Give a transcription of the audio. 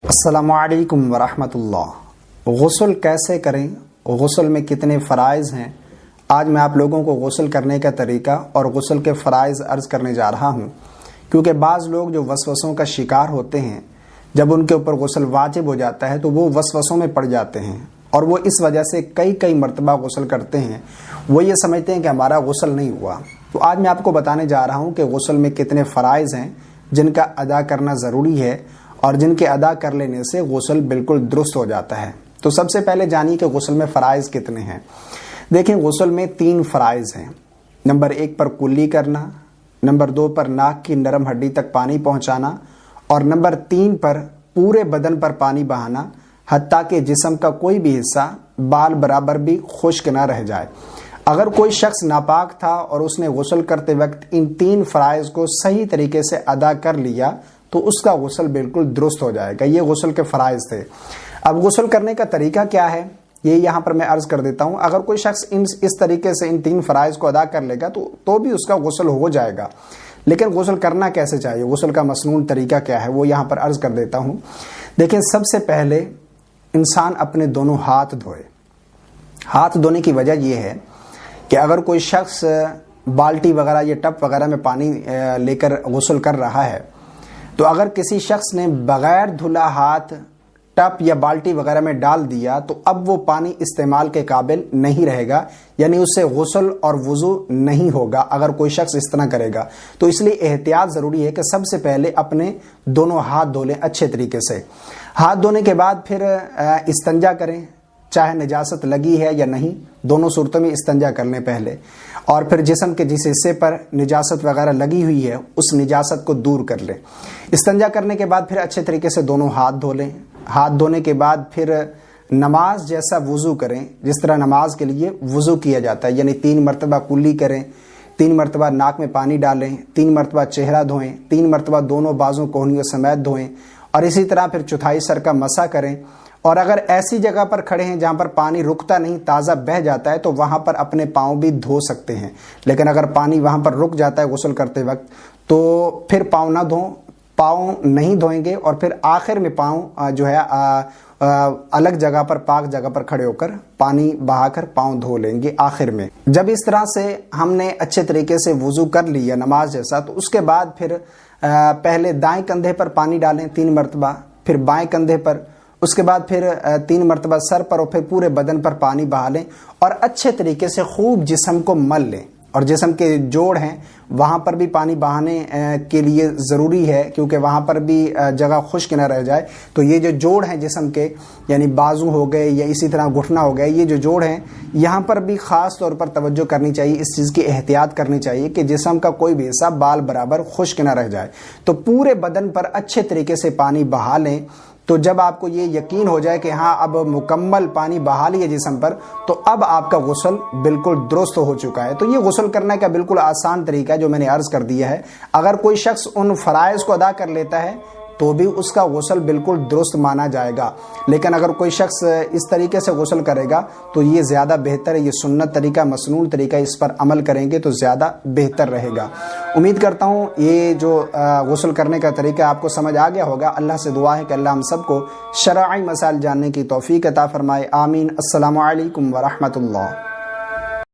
السلام علیکم ورحمۃ اللہ۔ غسل کیسے کریں، غسل میں کتنے فرائض ہیں، آج میں آپ لوگوں کو غسل کرنے کا طریقہ اور غسل کے فرائض عرض کرنے جا رہا ہوں، کیونکہ بعض لوگ جو وسوسوں کا شکار ہوتے ہیں، جب ان کے اوپر غسل واجب ہو جاتا ہے تو وہ وسوسوں میں پڑ جاتے ہیں اور وہ اس وجہ سے کئی مرتبہ غسل کرتے ہیں۔ وہ یہ سمجھتے ہیں کہ ہمارا غسل نہیں ہوا۔ تو آج میں آپ کو بتانے جا رہا ہوں کہ غسل میں کتنے فرائض ہیں جن کا ادا کرنا ضروری ہے اور جن کے ادا کر لینے سے غسل بالکل درست ہو جاتا ہے۔ تو سب سے پہلے جانیے کہ غسل میں فرائض کتنے ہیں۔ دیکھیں، غسل میں 3 فرائض ہیں۔ نمبر 1 پر کلی کرنا، نمبر 2 پر ناک کی نرم ہڈی تک پانی پہنچانا، اور نمبر 3 پر پورے بدن پر پانی بہانا، حتیٰ کہ جسم کا کوئی بھی حصہ بال برابر بھی خشک نہ رہ جائے۔ اگر کوئی شخص ناپاک تھا اور اس نے غسل کرتے وقت ان 3 فرائض کو صحیح طریقے سے ادا کر لیا تو اس کا غسل بالکل درست ہو جائے گا۔ یہ غسل کے فرائض تھے۔ اب غسل کرنے کا طریقہ کیا ہے یہ یہاں پر میں عرض کر دیتا ہوں۔ اگر کوئی شخص اس طریقے سے ان 3 فرائض کو ادا کر لے گا تو بھی اس کا غسل ہو جائے گا، لیکن غسل کرنا کیسے چاہیے، غسل کا مسنون طریقہ کیا ہے وہ یہاں پر عرض کر دیتا ہوں۔ دیکھیں، سب سے پہلے انسان اپنے دونوں ہاتھ دھوئے۔ ہاتھ دھونے کی وجہ یہ ہے کہ اگر کوئی شخص بالٹی وغیرہ یا ٹب وغیرہ میں پانی لے کر غسل کر رہا ہے تو اگر کسی شخص نے بغیر دھلا ہاتھ ٹپ یا بالٹی وغیرہ میں ڈال دیا تو اب وہ پانی استعمال کے قابل نہیں رہے گا، یعنی اس سے غسل اور وضو نہیں ہوگا اگر کوئی شخص اس طرح کرے گا۔ تو اس لیے احتیاط ضروری ہے کہ سب سے پہلے اپنے دونوں ہاتھ دھو لیں اچھے طریقے سے۔ ہاتھ دھونے کے بعد پھر استنجا کریں، چاہے نجاست لگی ہے یا نہیں، دونوں صورتوں میں استنجا کر لیں پہلے، اور پھر جسم کے جس حصے پر نجاست وغیرہ لگی ہوئی ہے اس نجاست کو دور کر لیں۔ استنجا کرنے کے بعد پھر اچھے طریقے سے دونوں ہاتھ دھو لیں۔ ہاتھ دھونے کے بعد پھر نماز جیسا وضو کریں جس طرح نماز کے لیے وضو کیا جاتا ہے، یعنی 3 مرتبہ کلی کریں، 3 مرتبہ ناک میں پانی ڈالیں، 3 مرتبہ چہرہ دھوئیں، 3 مرتبہ دونوں بازو کوہنیوں سمیت دھوئیں، اور اسی طرح پھر چوتھائی سر کا مسح کریں۔ اور اگر ایسی جگہ پر کھڑے ہیں جہاں پر پانی رکتا نہیں، تازہ بہہ جاتا ہے، تو وہاں پر اپنے پاؤں بھی دھو سکتے ہیں، لیکن اگر پانی وہاں پر رک جاتا ہے غسل کرتے وقت تو پھر پاؤں نہ دھویں، پاؤں نہیں دھوئیں گے، اور پھر آخر میں پاؤں جو ہے الگ جگہ پر پاک جگہ پر کھڑے ہو کر پانی بہا کر پاؤں دھو لیں گے آخر میں۔ جب اس طرح سے ہم نے اچھے طریقے سے وضو کر لیا نماز جیسا، تو اس کے بعد پھر پہلے دائیں کندھے پر پانی ڈالیں 3 مرتبہ، پھر بائیں کندھے پر، اس کے بعد پھر 3 مرتبہ سر پر، اور پھر پورے بدن پر پانی بہا لیں اور اچھے طریقے سے خوب جسم کو مل لیں۔ اور جسم کے جوڑ ہیں وہاں پر بھی پانی بہانے کے لیے ضروری ہے، کیونکہ وہاں پر بھی جگہ خشک نہ رہ جائے۔ تو یہ جو جوڑ ہیں جسم کے، یعنی بازو ہو گئے یا اسی طرح گھٹنا ہو گیا، یہ جو جوڑ ہیں یہاں پر بھی خاص طور پر توجہ کرنی چاہیے، اس چیز کی احتیاط کرنی چاہیے کہ جسم کا کوئی بھی حصہ بال برابر خشک نہ رہ جائے۔ تو پورے بدن پر اچھے طریقے سے پانی بہا لیں۔ تو جب آپ کو یہ یقین ہو جائے کہ ہاں اب مکمل پانی بہا لیے جسم پر، تو اب آپ کا غسل بالکل درست ہو چکا ہے۔ تو یہ غسل کرنے کا بالکل آسان طریقہ ہے جو میں نے عرض کر دیا ہے۔ اگر کوئی شخص ان فرائض کو ادا کر لیتا ہے تو بھی اس کا غسل بالکل درست مانا جائے گا، لیکن اگر کوئی شخص اس طریقے سے غسل کرے گا تو یہ زیادہ بہتر ہے۔ یہ سنت طریقہ، مسنون طریقہ، اس پر عمل کریں گے تو زیادہ بہتر رہے گا۔ امید کرتا ہوں یہ جو غسل کرنے کا طریقہ آپ کو سمجھ آ گیا ہوگا۔ اللہ سے دعا ہے کہ اللہ ہم سب کو شرعی مسائل جاننے کی توفیق عطا فرمائے۔ آمین۔ السلام علیکم ورحمۃ اللہ۔